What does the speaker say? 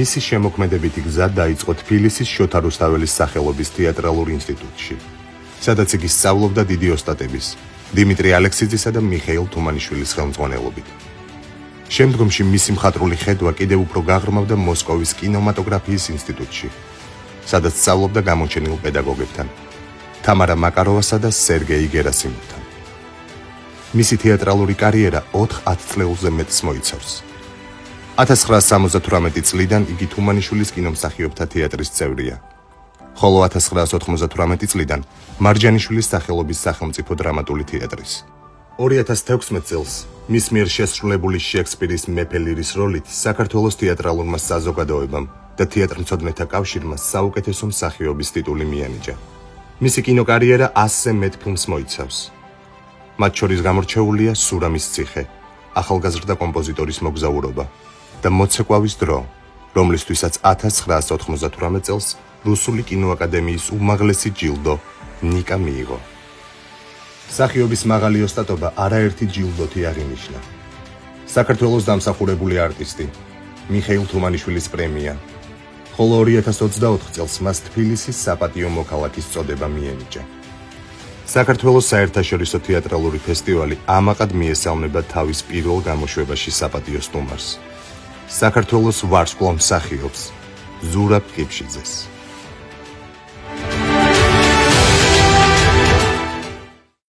მისი შემოქმედებითი გზა დაიწყო თბილისის შოთა რუსთაველის სახელობის თეატრალურ ინსტიტუტში, სადაც იგი სწავლობდა დიდი ოსტატების, დიმიტრი ალექსიძისა და მიხეილ თუმანიშვილის ხელმძღვანელობით. შემდგომში მისი მხატვრული ხედვა კიდევ უფრო გაღრმავდა მოსკოვის კინემატოგრაფიის ინსტიტუტში, სადაც სწავლობდა გამოჩენილ პედაგოგებთან, თამარა მაკაროვასა და სერგეი გერასიმოვთან. მისი თეატრალური კარიერა 4-10 წლეულზე მეტს მოიცავს. 1978 წლიდან იგი თუმანიშვილის კინომსახიობთა თეატრის წევრია, ხოლო 1998 წლიდან მარჯანიშვილის სახელობის სახელმწიფო დრამატული თეატრის. 2016 წელს მის მიერ შესრულებული შექსპირის მეფე ლირის როლით საქართველოს თეატრალურმა საზოგადოებამ და თეატრმცოდნეთა კავშირმა საუკეთესო მსახიობის ტიტული მიანიჭა. მისი კინოკარიერა 100-ზე მეტ ფილმს მოიცავს. მათ შორის გამორჩეულია სურამის ციხე, ახალგაზრდა კომპოზიტორის მოგზაურობა და მოცეკვავის დრო, რომლისთვისაც 1998 წელს რუსული კინოაკადემიის უმაღლესი ჯილდო ნიკა მიიღო. მსახიობის მაღალი ოსტატობა არაერთი ჯილდოთი აღინიშნა. საქართველოს დამსახურებული არტისტი, მიხეილ თუმანიშვილის პრემია, ხოლო 2024 წელს მას თბილისის საპატიო მოქალაქის წოდება მიენიჭა. საქართველოს საერთაშორისო თეატრალური ფესტივალი ამაყად მიესალმება თავის პირველ გამოშვებაში საპატიო სტუმარს, საქართველოს ვარსკვლავ მსახიობს ზურაბ ყიფშიძეს.